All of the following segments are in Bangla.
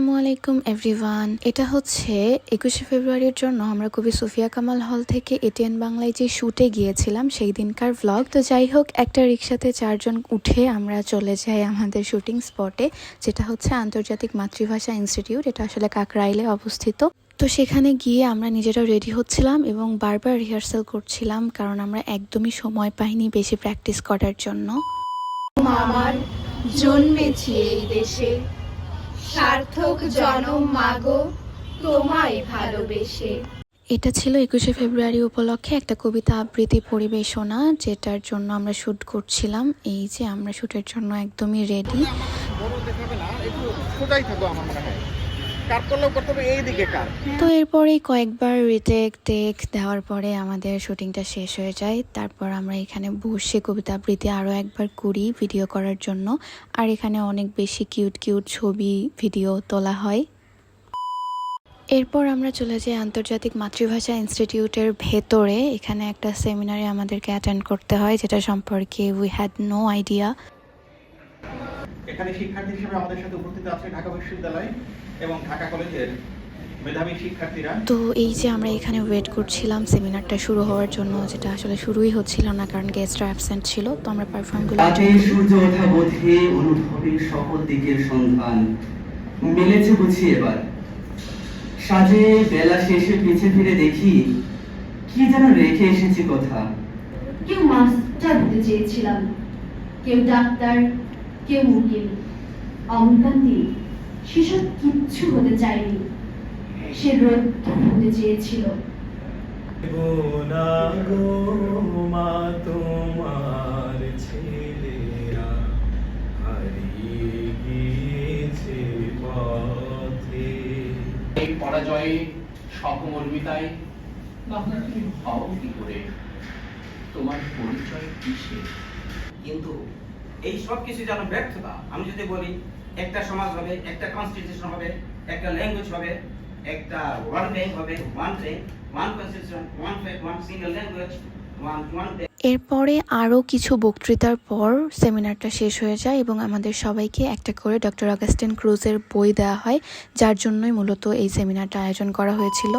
আসসালামু আলাইকুম এভরিওয়ান। এটা হচ্ছে 21শে ফেব্রুয়ারির জন্য আমরা কবি সুফিয়া কামাল হল থেকে এটিএন বাংলায় যে শ্যুটে গিয়েছিলাম সেই দিনকার ভ্লগ। তো যাই হোক, একটা রিক্সাতে 4 জন উঠে আমরা চলে যাই আমাদের শুটিং স্পটে, যেটা হচ্ছে আন্তর্জাতিক মাতৃভাষা ইনস্টিটিউট। এটা আসলে কাকরাইলে অবস্থিত। তো সেখানে গিয়ে আমরা নিজেরা রেডি হচ্ছিলাম এবং বারবার রিহার্সাল করছিলাম, কারণ আমরা একদমই সময় পাইনি বেশি প্র্যাকটিস করার জন্য। আমার জন্মেছি এই দেশে, সার্থক জনম মাগো তোমায় ভালোবেসে। এটা ছিল 21শে ফেব্রুয়ারি উপলক্ষে একটা কবিতা আবৃত্তি পরিবেশনা, যেটার জন্য আমরা শ্যুট করছিলাম। এই যে আমরা শ্যুটের জন্য একদমই রেডি। তো এরপরেই কয়েকবার টেক দেওয়ার পরে আমাদের শুটিংটা শেষ হয়ে যায়। তারপর আমরা এখানে বসে কবিতা আবৃত্তি আরও একবার করি ভিডিও করার জন্য। আর এখানে অনেক বেশি কিউট ছবি ভিডিও তোলা হয়। এরপর আমরা চলে যাই আন্তর্জাতিক মাতৃভাষা ইনস্টিটিউটের ভেতরে। এখানে একটা সেমিনারে আমাদেরকে অ্যাটেন্ড করতে হয়, যেটা সম্পর্কে উই হ্যাড নো আইডিয়া। এখানে শিক্ষার্থী হিসেবে আমাদের সাথে উপস্থিত আছে ঢাকা বিশ্ববিদ্যালয় এবং ঢাকা কলেজের মেধাবী শিক্ষার্থীরা। তো এই যে আমরা এখানে ওয়েট করছিলাম সেমিনারটা শুরু হওয়ার জন্য, যেটা আসলে শুরুই হচ্ছিল না কারণ গেস্টরা অ্যাবসেন্ট ছিল। তো আমরা পারফর্মগুলো সূর্য ওঠা বোধে অনুভবের সকল দিকের সন্ধান মিলেছে বুঝি এবার। সাজে বেলা শেষে পিছে ফিরে দেখি কি যেন রেখে এসেছি কথা। কেউ মাস্টার হতে চেয়েছিলাম, কেউ ডাক্তার, কেউ উকিল। অমকান্তি সেসব কিচ্ছু হতে চায়নি, সে রোদ হতে চেয়েছিল। তোমার ছেলেরা হারিয়ে গিয়েছে পথে। এই পরাজয়ে সহমর্মিতায় ভাবনা তুমি হও কি করে, তোমার পরিচয় কিসে? কিন্তু এই সব কিছু যেন ব্যর্থতা। আমি যদি বলি একটা সমাজ হবে, একটা কনস্টিটিউশন হবে, একটা ল্যাঙ্গুয়েজ হবে, একটা ওয়ান ব্যাংক হবে, one bank, one constitution, one single language, one এরপরে আরও কিছু বক্তৃতার পর সেমিনারটা শেষ হয়ে যায় এবং আমাদের সবাইকে একটা করে ডক্টর অগাস্টিন ক্রুজের বই দেওয়া হয়, যার জন্যই মূলত এই সেমিনারটা আয়োজন করা হয়েছিল।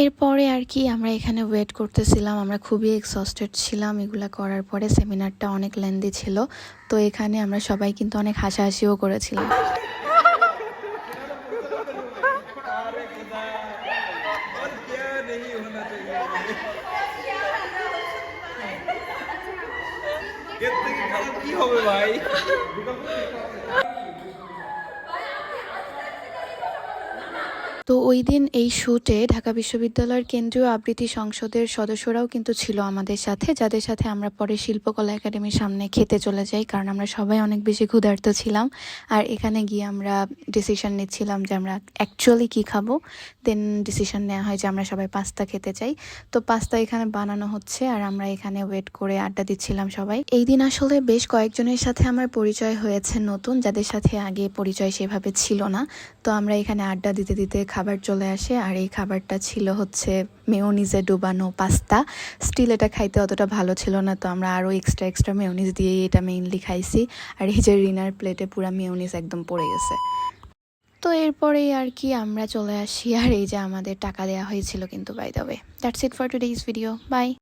এরপরে আর কি আমরা এখানে ওয়েট করতেছিলাম। আমরা খুবই এক্সস্টেড ছিলাম এগুলা করার পরে। সেমিনারটা অনেক লেন্দি ছিল, তো এখানে আমরা সবাই কিন্তু অনেক হাসাহাসিও করেছিলাম। কি হবে ভাই? তো ওই দিন এই শ্যুটে ঢাকা বিশ্ববিদ্যালয়ের কেন্দ্রীয় আবৃত্তি সংসদের সদস্যরাও কিন্তু ছিল আমাদের সাথে, যাদের সাথে আমরা পরে শিল্পকলা একাডেমির সামনে খেতে চলে যাই, কারণ আমরা সবাই অনেক বেশি ক্ষুধার্ত ছিলাম। আর এখানে গিয়ে আমরা ডিসিশন নিচ্ছিলাম যে আমরা অ্যাকচুয়ালি কী খাবো। দেন ডিসিশন নেওয়া হয় যে আমরা সবাই পাস্তা খেতে চাই। তো পাস্তা এখানে বানানো হচ্ছে আর আমরা এখানে ওয়েট করে আড্ডা দিচ্ছিলাম সবাই। এই দিন আসলে বেশ কয়েকজনের সাথে আমার পরিচয় হয়েছে নতুন, যাদের সাথে আগে পরিচয় সেভাবে ছিল না। তো আমরা এখানে আড্ডা দিতে দিতে খাবার চলে আসে, আর এই খাবারটা ছিল হচ্ছে মেয়োনিজে ডুবানো পাস্তা। স্টিল এটা খাইতে অতটা ভালো ছিল না, তো আমরা আরও এক্সট্রা মেয়োনিজ দিয়ে এটা মেইনলি খাইছি। আর এই যে রিনার প্লেটে পুরো মেয়োনিজ একদম পড়ে গেছে। তো এরপরেই আর কি আমরা চলে আসি, আর এই যে আমাদের টাকা দেওয়া হয়েছিল কিন্তু by the way. That's it for today's video. By.